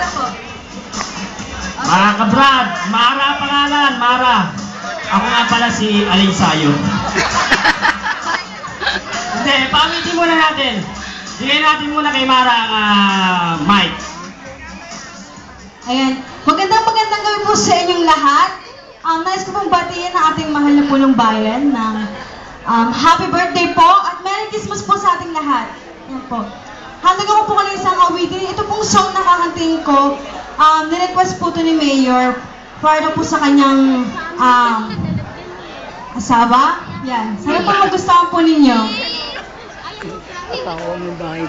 Mara po. Mara ka, Brad. Mara pangalan, Mara. Ako nga pala si Aling Sayo. Hindi, pamitin muna natin. Bigyan natin muna kay Mara ang mic. Ayan. Magandang gabi po sa inyong lahat. Nais ko pong batiin ang ating mahal na punong bayan ng happy birthday po at Merry Christmas po sa ating lahat. Ayan po. Handa ko po kanina isang awitin. Ito pong song na kakantiin ko. Nirequest po ito ni Mayor para po sa kanyang asawa. Yan. Sana po magustuhan po ninyo. Tawa mo ba?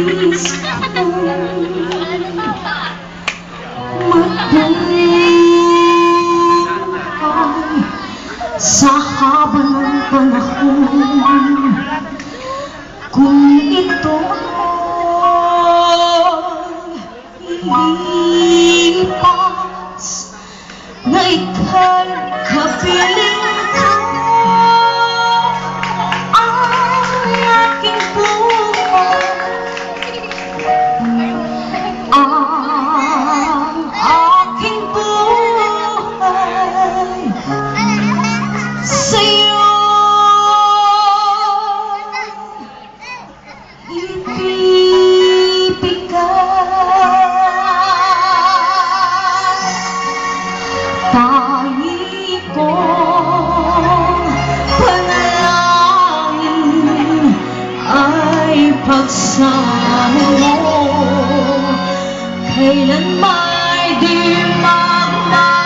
Nais kong sa haba ng panahon kung ito ilipas na ika'y kapiling ko ang aking buhay, ang aking buhay sa'yo ibibigay. Tayo kong panalangin ay pagsama mo, kailan may di magmamaliw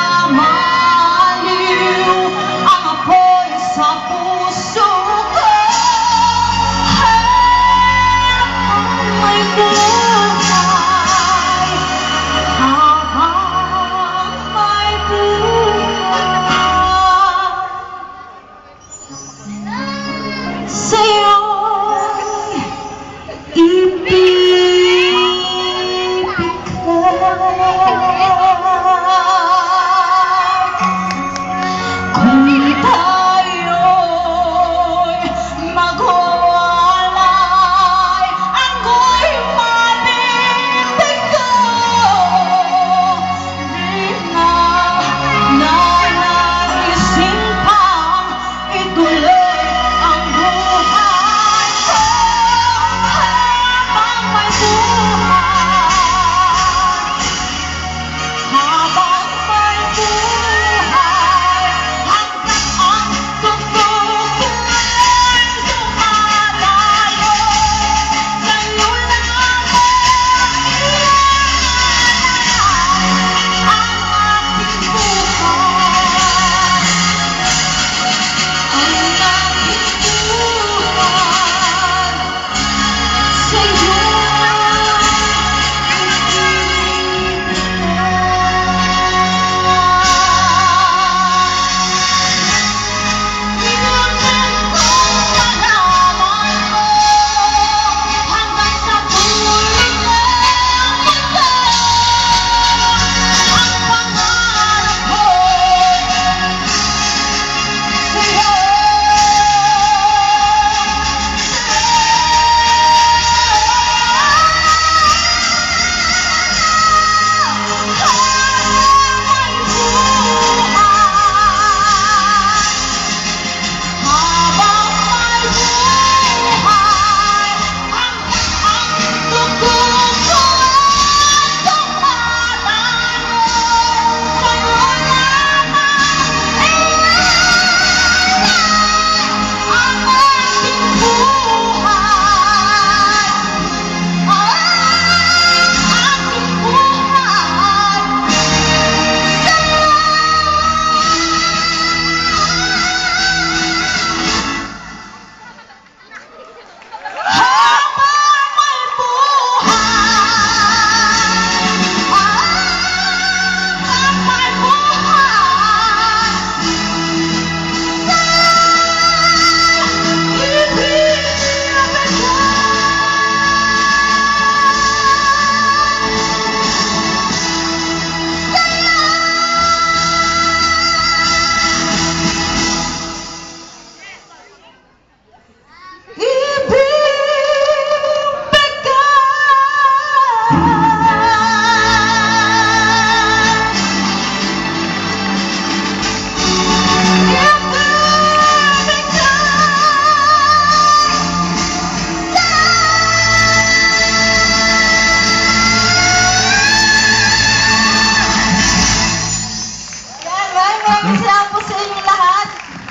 ang apoy sa puso ko. Habang may buhay, habang may buhay, sa'yo'y ibibigay.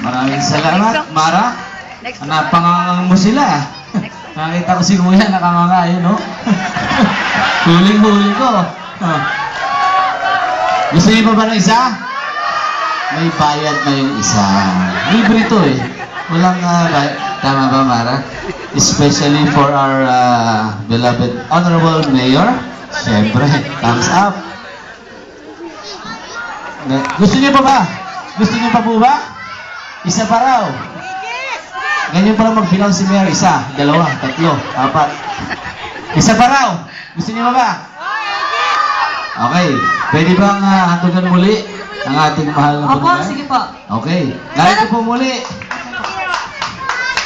Maraming salamat, Mara. Napangangang mo sila. Nakita ko si Kuya, nakanganga, yun, no? Huling-huli ko. Gusto niyo pa ba ng isa? May bayad na yung isa. Libre to eh. Walang, tama ba, Mara? Especially for our beloved Honorable Mayor. Siyempre, thumbs up. Gusto niyo pa ba? Gusto niyo pa po ba? Isa pa raw. Ganyan pa lang magbilang si Mayor. Isa, dalawa, tatlo, apat. Isa pa raw. Gusto niyo pa ba? Okay. Pwede bang hatugan muli ang ating mahal na Opo, Panginoon? sige po. Okay. Narito po muli.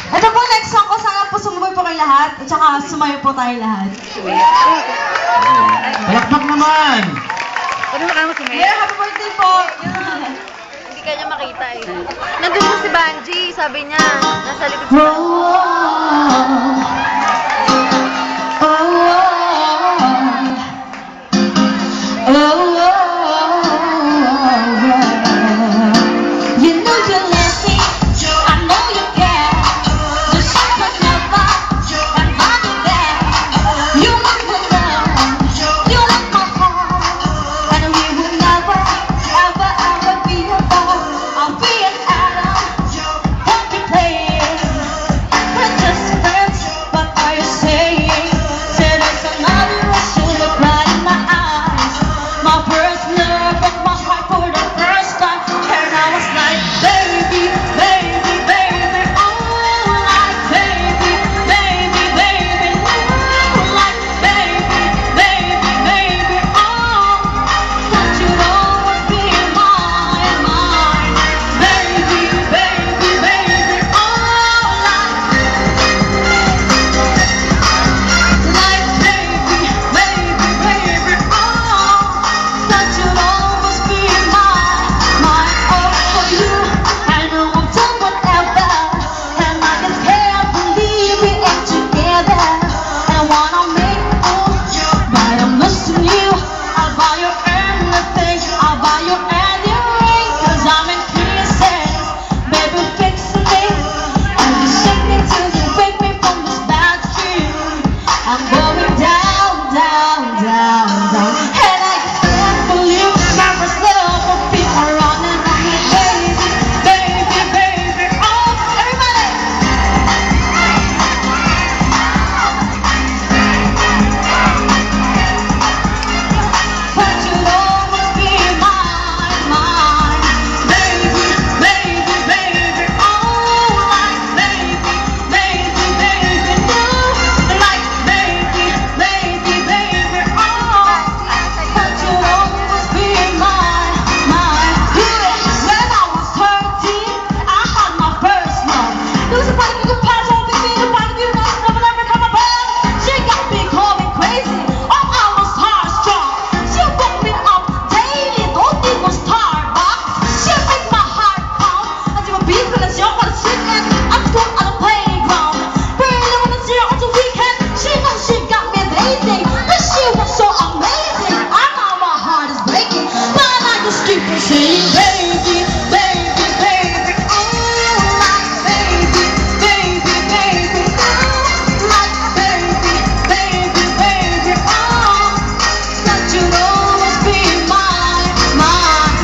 Ito po, next song ko. Sana po sumubay po kayo lahat. At saka sumayo po tayo lahat. Palakpak naman. Pwede makama si Mayor, Mayor? happy birthday po! Hindi ka niya makita eh. Nandun po si Banji, sabi niya. Nasa likod Oh, siya. oh, oh, oh, oh. You know you left me, I know you care. The shit was never, and I'll be there. You want my love, you want my heart, and we will never, ever, ever be apart. I'll be an atom, won't be playing. We're just friends, but are you saying? Say there's another I should look right in my eyes. My first love broke my heart for the first time. And I was like, baby, baby, baby, oh, like baby, baby, baby, oh, like baby, baby, baby, oh, that you'd always be mine, mine, baby, baby, baby, oh, like baby, baby, baby, oh, that you'd always be mine, mine, oh, for you. I know I've done whatever, and I just can't believe we ain't together. And I wanna make you, but I'm missing you. I'll buy you anything, I'll buy you any ring, 'cause I'm in pieces, baby, fix me. And you shake me till you wake me from this bad dream. I'm going down, down, down, down. And I can't believe my first love will be running on me, baby, baby, baby. Oh, everybody! But you'd always be mine, mine, baby, baby, baby. Oh, like baby, baby, baby, no, like baby, baby, baby. Oh, but you'd always be mine, mine. Yeah. When I was 13, I had my first love. There was a part of me who passed on me, a part of you that never, never come around. She got me calling crazy. Oh, I was heartstrong. She woke me up daily, don't even Starbucks. She made my heart pound. And she would be with us, young, what a chicken. I'm school on the playground. Barely when it's here on the weekend. She knows she got me lazy. But she was so amazing. I know my heart is breaking. But I just keep on saying, baby, baby, baby. Oh, like baby, baby, baby. Oh, like baby, baby, baby. Oh, that you'd always be mine, mine.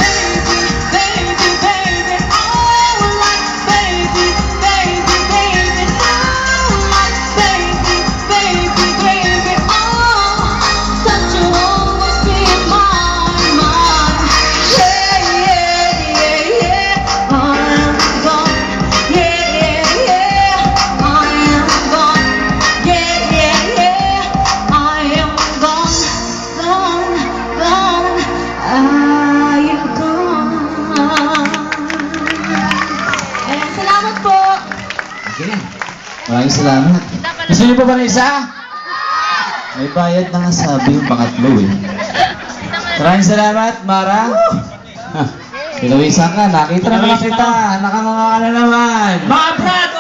Baby, baby, baby. Oh, like baby, baby, baby. Oh, like baby, baby, baby. Oh, that you'd always be mine, mine. Yeah, yeah, yeah, yeah. I am gone. Yeah, yeah, yeah. I am gone. Yeah, yeah, yeah. I am gone, gone, gone. I am gone. Eh, salamat po. Okay. Maraming salamat. Gusto niyo pa ba ng isa? May bayad na nga sabi yung pangatlo eh. Maraming salamat, Mara. Pinawisan ka. Nakita naman kita. Nakanganga ka na naman. Mga brad,